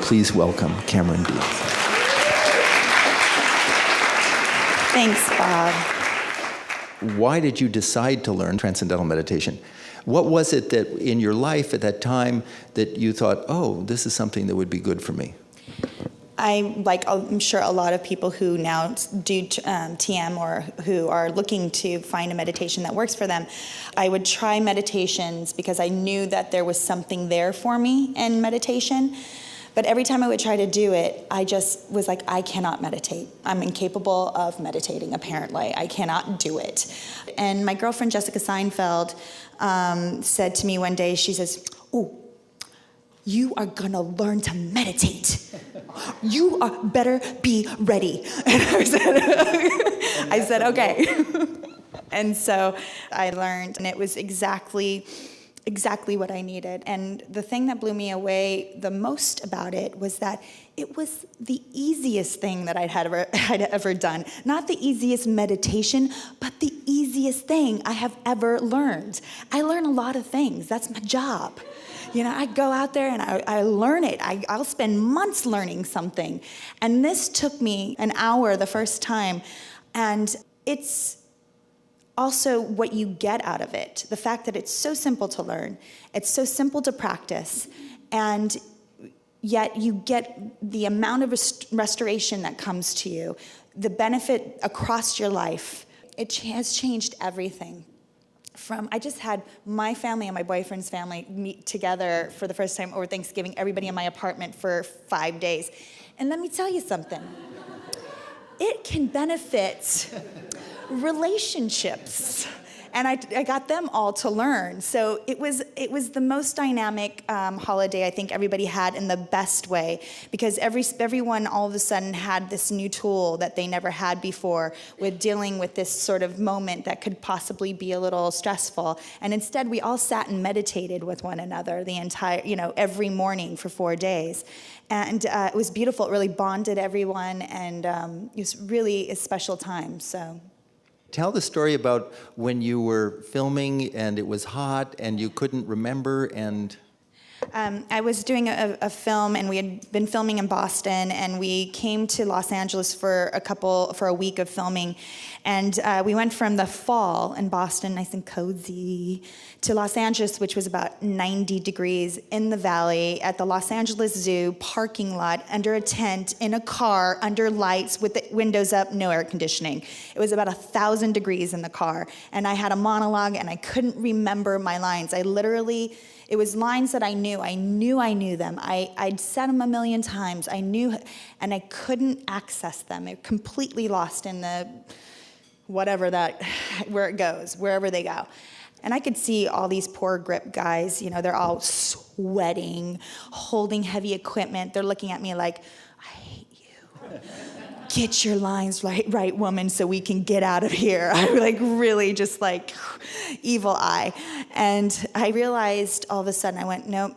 Please welcome Cameron Diaz. Thanks, Bob. Why did you decide to learn transcendental meditation? What was it that in your life at that time that you thought, oh, this is something that would be good for me? I'm sure a lot of people who now do TM or who are looking to find a meditation that works for them, I would try meditations because I knew that there was something there for me in meditation. But every time I would try to do it, I just was like, I cannot meditate. I'm incapable of meditating, apparently. I cannot do it. And my girlfriend, Jessica Seinfeld, said to me one day, she says, "Oh, you are gonna learn to meditate. You better be ready." And I said, okay. And so I learned, and it was exactly what I needed. And the thing that blew me away the most about it was that it was the easiest thing that I'd ever done. Not the easiest meditation, but the easiest thing I have ever learned. I learn a lot of things. That's my job. You know, I go out there and I learn it. I'll spend months learning something. And this took me an hour the first time. And it's also what you get out of it. The fact that it's so simple to learn, it's so simple to practice, and yet you get the amount of restoration that comes to you, the benefit across your life. It has changed everything. I just had my family and my boyfriend's family meet together for the first time over Thanksgiving, everybody in my apartment for 5 days. And let me tell you something. It can benefit relationships. And I got them all to learn. So it was the most dynamic holiday I think everybody had in the best way, because everyone all of a sudden had this new tool that they never had before with dealing with this sort of moment that could possibly be a little stressful. And instead we all sat and meditated with one another every morning for 4 days. And it was beautiful. It really bonded everyone, and it was really a special time. So. Tell the story about when you were filming and it was hot and you couldn't remember and... I was doing a film, and we had been filming in Boston, and we came to Los Angeles for a week of filming, and we went from the fall in Boston, nice and cozy, to Los Angeles, which was about 90 degrees in the valley at the Los Angeles Zoo parking lot, under a tent, in a car, under lights, with the windows up, no air conditioning. It was about 1,000 degrees in the car, and I had a monologue, and I couldn't remember my lines. It was lines that I knew. I knew them. I'd said them a million times. I knew, and I couldn't access them. They're completely lost in the where it goes, wherever they go. And I could see all these poor grip guys, they're all sweating, holding heavy equipment. They're looking at me like, I hate you. Get your lines right, woman, so we can get out of here. I really just evil eye. And I realized all of a sudden, I went, no,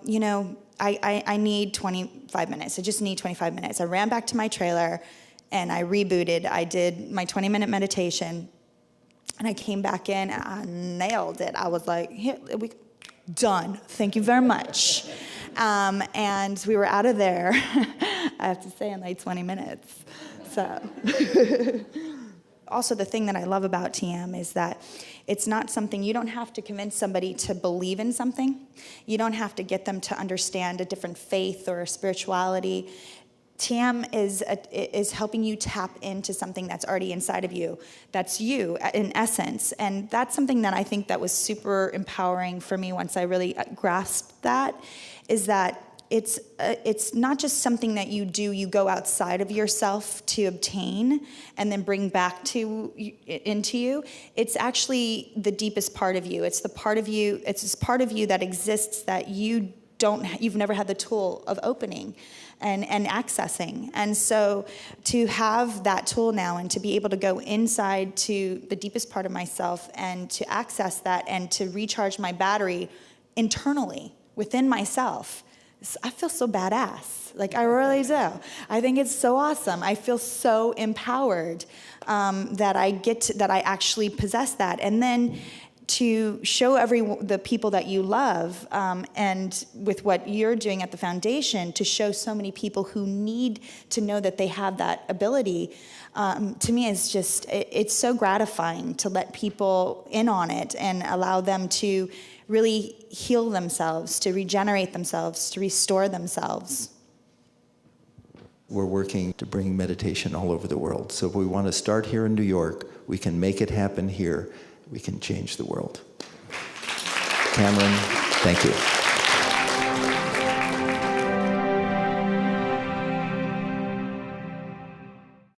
I need 25 minutes. I just need 25 minutes. I ran back to my trailer and I rebooted. I did my 20-minute meditation, and I came back in and I nailed it. I was like, here, done. Thank you very much. And we were out of there, I have to say, in 20 minutes. So, also the thing that I love about TM is that it's not something, you don't have to convince somebody to believe in something. You don't have to get them to understand a different faith or spirituality. TM is helping you tap into something that's already inside of you. That's you, in essence. And that's something that I think that was super empowering for me once I really grasped that, is that it's not just something that you do, you go outside of yourself to obtain and then bring back into you. It's actually the deepest part of you. It's the part of you, it's this part of you that exists that you've never had the tool of opening and accessing. And so to have that tool now and to be able to go inside to the deepest part of myself and to access that and to recharge my battery internally within myself, I feel so badass. I really do. I think it's so awesome. I feel so empowered that I actually possess that. And then to show the people that you love, and with what you're doing at the foundation, to show so many people who need to know that they have that ability, to me is just, it's so gratifying to let people in on it and allow them to really heal themselves, to regenerate themselves, to restore themselves. We're working to bring meditation all over the world. So if we want to start here in New York, we can make it happen here. We can change the world. Cameron, thank you.